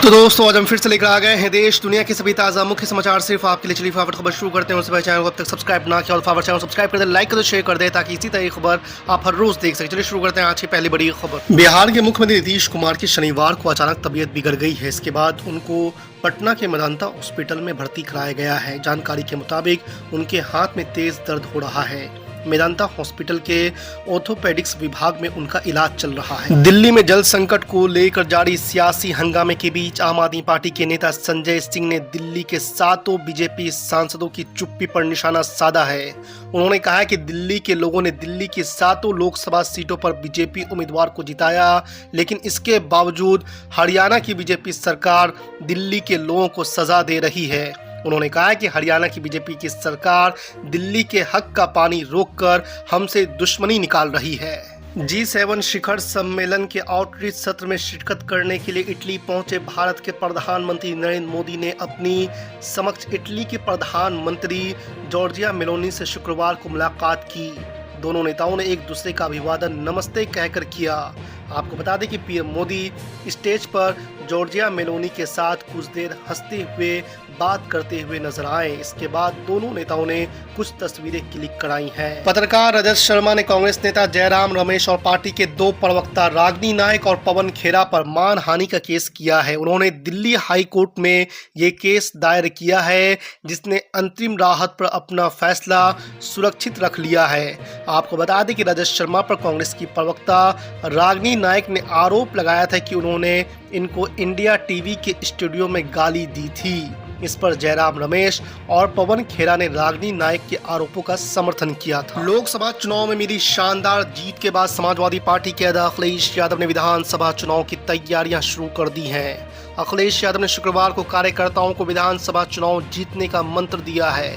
तो दोस्तों आज हम फिर से लेकर आ गए हैं देश दुनिया के सभी ताज़ा मुख्य समाचार सिर्फ आपके लिए। चलिए फटाफट खबर शुरू करते हैं। उससे पहले चैनल को अब तक सब्सक्राइब ना किया और फटाफट चैनल सब्सक्राइब कर दे, लाइक कर दे, शेयर कर दे ताकि इसी तरह की खबर आप हर रोज देख सकें। चलिए शुरू करते हैं आज की पहली बड़ी खबर। बिहार के मुख्यमंत्री नीतीश कुमार की शनिवार को अचानक तबीयत बिगड़ गई है। इसके बाद उनको पटना के मेदांता हॉस्पिटल में भर्ती कराया गया है। जानकारी के मुताबिक उनके हाथ में तेज दर्द हो रहा है। मेदांता हॉस्पिटल के ऑर्थोपेडिक्स विभाग में उनका इलाज चल रहा है। दिल्ली में जल संकट को लेकर जारी सियासी हंगामे के बीच आम आदमी पार्टी के नेता संजय सिंह ने दिल्ली के 7 बीजेपी सांसदों की चुप्पी पर निशाना साधा है। उन्होंने कहा कि दिल्ली के लोगों ने दिल्ली की 7 लोकसभा सीटों पर बीजेपी उम्मीदवार को जिताया, लेकिन इसके बावजूद हरियाणा की बीजेपी सरकार दिल्ली के लोगों को सजा दे रही है। उन्होंने कहा कि हरियाणा की बीजेपी की सरकार दिल्ली के हक का पानी रोककर हमसे दुश्मनी निकाल रही है। G7 शिखर सम्मेलन के आउटरीच सत्र में शिरकत करने के लिए इटली पहुंचे भारत के प्रधानमंत्री नरेंद्र मोदी ने अपनी समक्ष इटली के प्रधानमंत्री जॉर्जिया मेलोनी से शुक्रवार को मुलाकात की। दोनों नेताओं ने एक दूसरे का अभिवादन नमस्ते कहकर किया। आपको बता दें कि पीएम मोदी स्टेज पर जॉर्जिया मेलोनी के साथ कुछ देर हंसते हुए बात करते हुए नजर आए। इसके बाद दोनों नेताओं ने कुछ तस्वीरें क्लिक कराई हैं। पत्रकार रजत शर्मा ने कांग्रेस नेता जयराम रमेश और पार्टी के 2 प्रवक्ता रागिनी नायक और पवन खेरा पर मानहानि का केस किया है। उन्होंने दिल्ली हाई कोर्ट में ये केस दायर किया है, जिसने अंतरिम राहत पर अपना फैसला सुरक्षित रख लिया है। आपको बता दें कि रजत शर्मा पर कांग्रेस की प्रवक्ता रागिनी नायक ने आरोप लगाया था कि उन्होंने इनको इंडिया टीवी के स्टूडियो में गाली दी थी। इस पर जयराम रमेश और पवन खेरा ने रागिनी नायक के आरोपों का समर्थन किया था। लोकसभा चुनाव में मिली शानदार जीत के बाद समाजवादी पार्टी के अध्यक्ष अखिलेश यादव ने विधानसभा चुनाव की तैयारियां शुरू कर दी हैं। अखिलेश यादव ने शुक्रवार को कार्यकर्ताओं को विधानसभा चुनाव जीतने का मंत्र दिया है।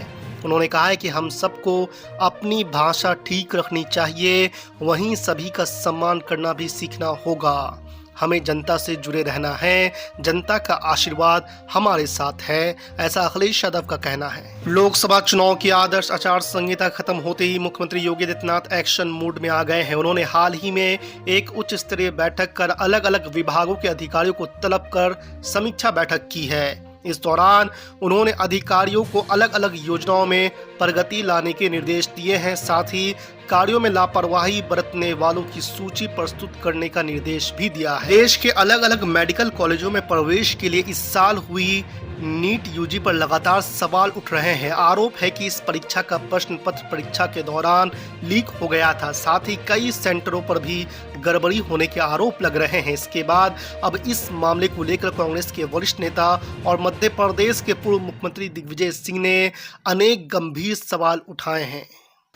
उन्होंने कहा है कि हम सबको अपनी भाषा ठीक रखनी चाहिए, वहीं सभी का सम्मान करना भी सीखना होगा। हमें जनता से जुड़े रहना है, जनता का आशीर्वाद हमारे साथ है, ऐसा अखिलेश यादव का कहना है। लोकसभा चुनाव की आदर्श आचार संहिता खत्म होते ही मुख्यमंत्री योगी आदित्यनाथ एक्शन मूड में आ गए हैं। उन्होंने हाल ही में एक उच्च स्तरीय बैठक कर अलग अलग विभागों के अधिकारियों को तलब कर समीक्षा बैठक की है। इस दौरान उन्होंने अधिकारियों को अलग अलग योजनाओं में प्रगति लाने के निर्देश दिए हैं। साथ ही कार्यों में लापरवाही बरतने वालों की सूची प्रस्तुत करने का निर्देश भी दिया है। देश के अलग अलग मेडिकल कॉलेजों में प्रवेश के लिए इस साल हुई नीट यूजी पर लगातार सवाल उठ रहे हैं। आरोप है कि इस परीक्षा का प्रश्न पत्र परीक्षा के दौरान लीक हो गया था। साथ ही कई सेंटरों पर भी गड़बड़ी होने के आरोप लग रहे हैं। इसके बाद अब इस मामले को लेकर कांग्रेस के वरिष्ठ नेता और मध्य प्रदेश के पूर्व मुख्यमंत्री दिग्विजय सिंह ने अनेक गंभीर सवाल उठाए हैं।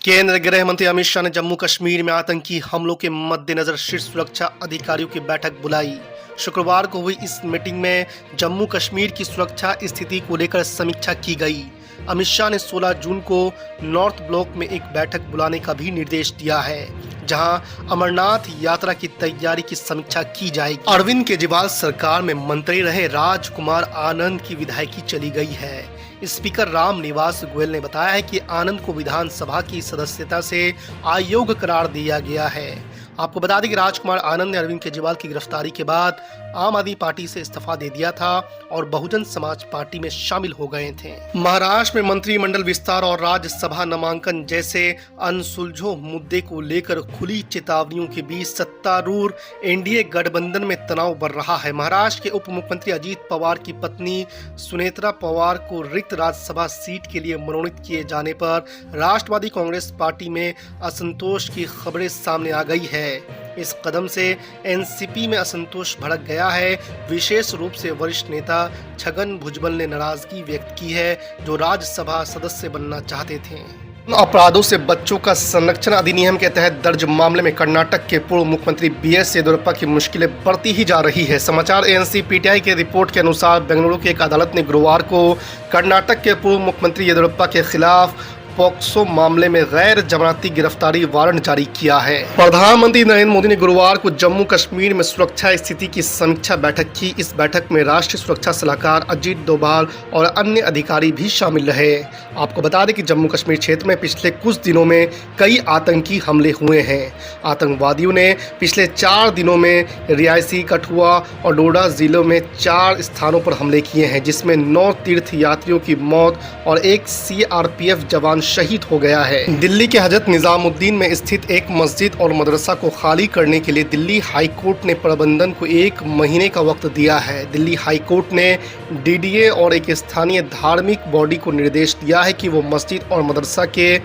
केंद्रीय गृह मंत्री अमित शाह ने जम्मू कश्मीर में आतंकी हमलों के मद्देनजर शीर्ष सुरक्षा अधिकारियों की बैठक बुलाई। शुक्रवार को हुई इस मीटिंग में जम्मू कश्मीर की सुरक्षा स्थिति को लेकर समीक्षा की गई। अमित शाह ने 16 जून को नॉर्थ ब्लॉक में एक बैठक बुलाने का भी निर्देश दिया है, जहां अमरनाथ यात्रा की तैयारी की समीक्षा की जाएगी। अरविंद केजरीवाल सरकार में मंत्री रहे राजकुमार आनंद की विधायकी चली गई है। स्पीकर राम निवास गोयल ने बताया है कि आनंद को विधानसभा की सदस्यता से अयोग्य करार दिया गया है। आपको बता दें कि राजकुमार आनंद ने अरविंद केजरीवाल की गिरफ्तारी के बाद आम आदमी पार्टी से इस्तीफा दे दिया था और बहुजन समाज पार्टी में शामिल हो गए थे। महाराष्ट्र में मंत्रिमंडल विस्तार और राज्यसभा नामांकन जैसे अनसुलझे मुद्दे को लेकर खुली चेतावनियों के बीच सत्तारूढ़ एनडीए गठबंधन में तनाव बढ़ रहा है। महाराष्ट्र के उप मुख्यमंत्री अजीत पवार की पत्नी सुनेत्रा पवार को रिक्त राज्यसभा सीट के लिए मनोनीत किए जाने पर राष्ट्रवादी कांग्रेस पार्टी में असंतोष की खबरें सामने आ गई है। इस कदम से एनसीपी में असंतोष भड़क गया है। विशेष रूप से वरिष्ठ नेता छगन भुजबल ने नाराजगी व्यक्त की है, जो राज्यसभा सदस्य बनना चाहते थे। अपराधों से बच्चों का संरक्षण अधिनियम के तहत दर्ज मामले में कर्नाटक के पूर्व मुख्यमंत्री बीएस येदियुरप्पा की मुश्किलें बढ़ती ही जा रही है। समाचार एजेंसी पीटीआई की रिपोर्ट के अनुसार बेंगलुरु की एक अदालत ने गुरुवार को कर्नाटक के पूर्व मुख्यमंत्री येदियुरप्पा के खिलाफ पॉक्सो मामले में गैर जमानती गिरफ्तारी वारंट जारी किया है। प्रधानमंत्री नरेंद्र मोदी ने गुरुवार को जम्मू कश्मीर में सुरक्षा स्थिति की समीक्षा बैठक की। इस बैठक में राष्ट्रीय सुरक्षा सलाहकार अजीत डोभाल और अन्य अधिकारी भी शामिल रहे। आपको बता दें कि जम्मू कश्मीर क्षेत्र में पिछले कुछ दिनों में कई आतंकी हमले हुए हैं। आतंकवादियों ने पिछले 4 दिनों में रियासी, कठुआ और डोडा जिलों में 4 स्थानों पर हमले किए हैं, जिसमें 9 तीर्थ यात्रियों की मौत और एक सीआरपीएफ जवान शहीद हो गया है। दिल्ली के हजरत निजामुद्दीन में स्थित एक मस्जिद और मदरसा को खाली करने के लिए दिल्ली हाई कोर्ट ने प्रबंधन को 1 महीने का वक्त दिया है। दिल्ली हाई कोर्ट ने डीडीए और एक स्थानीय धार्मिक बॉडी को निर्देश दिया है कि वो मस्जिद और मदरसा के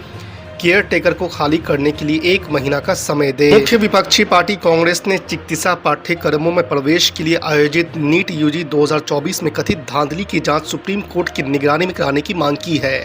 केयर टेकर को खाली करने के लिए 1 महीना का समय दे। मुख्य विपक्षी पार्टी कांग्रेस ने चिकित्सा पाठ्यक्रमों में प्रवेश के लिए आयोजित नीट यूजी 2024 में कथित धांधली की जांच सुप्रीम कोर्ट की निगरानी में कराने की मांग की है।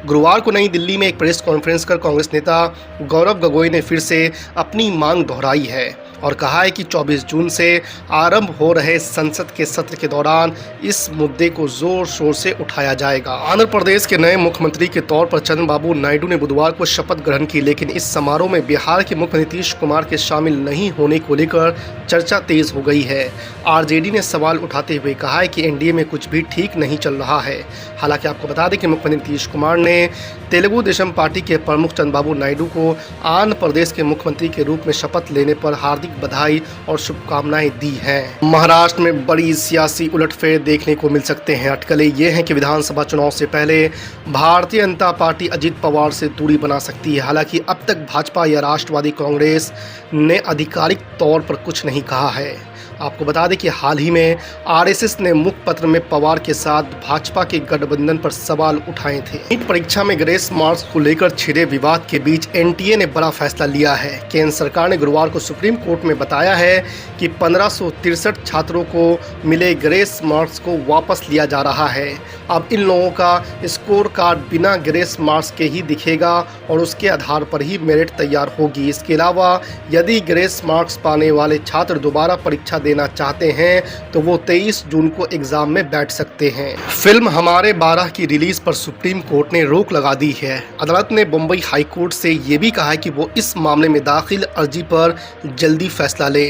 गुरुवार को नई दिल्ली में एक प्रेस कॉन्फ्रेंस कर कांग्रेस नेता गौरव गोगोई ने फिर से अपनी मांग दोहराई है और कहा है कि 24 जून से आरंभ हो रहे संसद के सत्र के दौरान इस मुद्दे को जोर शोर से उठाया जाएगा। आंध्र प्रदेश के नए मुख्यमंत्री के तौर पर चंद्रबाबू नायडू ने बुधवार को शपथ ग्रहण की, लेकिन इस समारोह में बिहार के मुख्यमंत्री नीतीश कुमार के शामिल नहीं होने को लेकर चर्चा तेज हो गई है। आरजेडी ने सवाल उठाते हुए कहा है कि एनडीए में कुछ भी ठीक नहीं चल रहा है। हालांकि आपको बता दें कि मुख्यमंत्री नीतीश कुमार ने तेलुगु देशम पार्टी के प्रमुख चंद्रबाबू नायडू को आंध्र प्रदेश के मुख्यमंत्री के रूप में शपथ लेने पर हार्दिक बधाई और शुभकामनाएं दी हैं। महाराष्ट्र में बड़ी सियासी उलटफेर देखने को मिल सकते हैं। अटकलें ये हैं कि विधानसभा चुनाव से पहले भारतीय जनता पार्टी अजित पवार से दूरी बना सकती है। हालांकि अब तक भाजपा या राष्ट्रवादी कांग्रेस ने आधिकारिक तौर पर कुछ नहीं कहा है। आपको बता दें कि हाल ही में आरएसएस ने मुखपत्र में पवार के साथ भाजपा के गठबंधन पर सवाल उठाए थे। नीट परीक्षा में ग्रेस मार्क्स को लेकर छिड़े विवाद के बीच एनटीए ने बड़ा फैसला लिया है। केंद्र सरकार ने गुरुवार को सुप्रीम कोर्ट में बताया है कि 1563 छात्रों को मिले ग्रेस मार्क्स को वापस लिया जा रहा है। अब इन लोगों का स्कोर कार्ड बिना ग्रेस मार्क्स के ही दिखेगा और उसके आधार पर ही मेरिट तैयार होगी। इसके अलावा यदि ग्रेस मार्क्स पाने वाले छात्र दोबारा परीक्षा देना चाहते हैं तो वो 23 जून को एग्जाम में बैठ सकते हैं। फिल्म हमारे 12 की रिलीज पर सुप्रीम कोर्ट ने रोक लगा दी है। अदालत ने बम्बई हाई कोर्ट से ये भी कहा है कि वो इस मामले में दाखिल अर्जी पर जल्दी फैसला ले।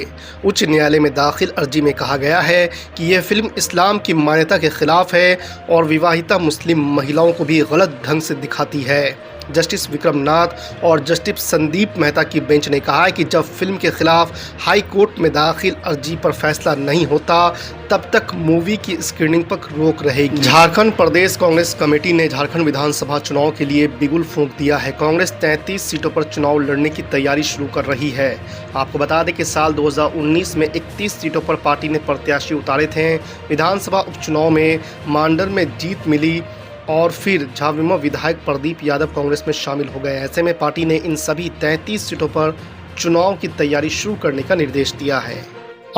उच्च न्यायालय में दाखिल अर्जी में कहा गया है कि यह फिल्म इस्लाम की मान्यता के खिलाफ है और विवाहिता मुस्लिम महिलाओं को भी गलत ढंग से दिखाती है। जस्टिस विक्रम नाथ और जस्टिस संदीप मेहता की बेंच ने कहा है कि जब फिल्म के खिलाफ हाई कोर्ट में दाखिल अर्जी पर फैसला नहीं होता तब तक मूवी की स्क्रीनिंग पर रोक रहेगी। झारखंड प्रदेश कांग्रेस कमेटी ने झारखंड विधानसभा चुनाव के लिए बिगुल फूंक दिया है। कांग्रेस 33 सीटों पर चुनाव लड़ने की तैयारी शुरू कर रही है। आपको बता दें कि साल 2019 में 31 सीटों पर पार्टी ने प्रत्याशी उतारे थे। विधानसभा उपचुनाव में मांडर में जीत मिली और फिर झाविमो विधायक प्रदीप यादव कांग्रेस में शामिल हो गए। ऐसे में पार्टी ने इन सभी 33 सीटों पर चुनाव की तैयारी शुरू करने का निर्देश दिया है।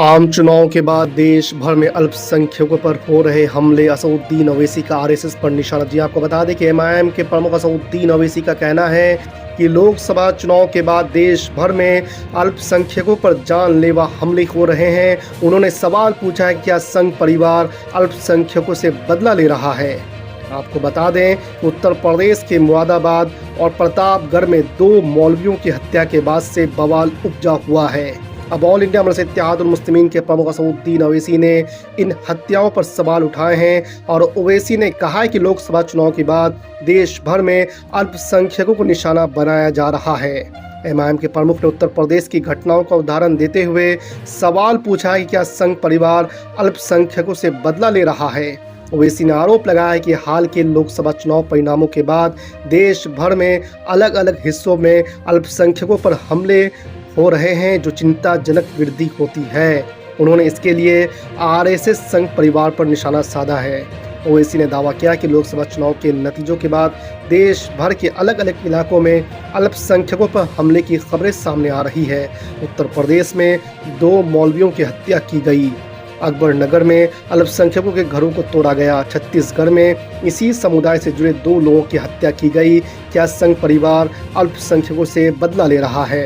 आम चुनाव के बाद देश भर में अल्पसंख्यकों पर हो रहे हमले, असदुद्दीन ओवैसी का आरएसएस पर निशाना। जी आपको बता दें कि एमआईएम के प्रमुख असदुद्दीन ओवैसी का कहना है कि लोकसभा चुनाव के बाद देश भर में अल्पसंख्यकों पर जानलेवा हमले हो रहे हैं। उन्होंने सवाल पूछा है कि क्या संघ परिवार अल्पसंख्यकों से बदला ले रहा है। आपको बता दें कि उत्तर प्रदेश के मुरादाबाद और प्रतापगढ़ में 2 मौलवियों की हत्या के बाद से बवाल उपजा हुआ है। अब ऑल इंडिया मजलिस इत्तेहादुल मुस्लिमीन के प्रमुख असदुद्दीन ओवैसी ने इन हत्याओं पर सवाल उठाए हैं और ओवैसी ने कहा है कि लोकसभा चुनाव के बाद देश भर में अल्पसंख्यकों को निशाना बनाया जा रहा है। एमआईएम के प्रमुख ने उत्तर प्रदेश की घटनाओं का उदाहरण देते हुए सवाल पूछा है कि क्या संघ परिवार अल्पसंख्यकों से बदला ले रहा है। ओवैसी ने आरोप लगाया है कि हाल के लोकसभा चुनाव परिणामों के बाद देश भर में अलग अलग हिस्सों में अल्पसंख्यकों पर हमले हो रहे हैं, जो चिंताजनक वृद्धि होती है। उन्होंने इसके लिए आरएसएस संघ परिवार पर निशाना साधा है। ओवैसी ने दावा किया कि लोकसभा चुनाव के नतीजों के बाद देश भर के अलग अलग इलाकों में अल्पसंख्यकों पर हमले की खबरें सामने आ रही है। उत्तर प्रदेश में 2 मौलवियों की हत्या की गई। अकबर नगर में अल्पसंख्यकों के घरों को तोड़ा गया। छत्तीसगढ़ में इसी समुदाय से जुड़े 2 लोगों की हत्या की गई। क्या संघ परिवार अल्पसंख्यकों से बदला ले रहा है?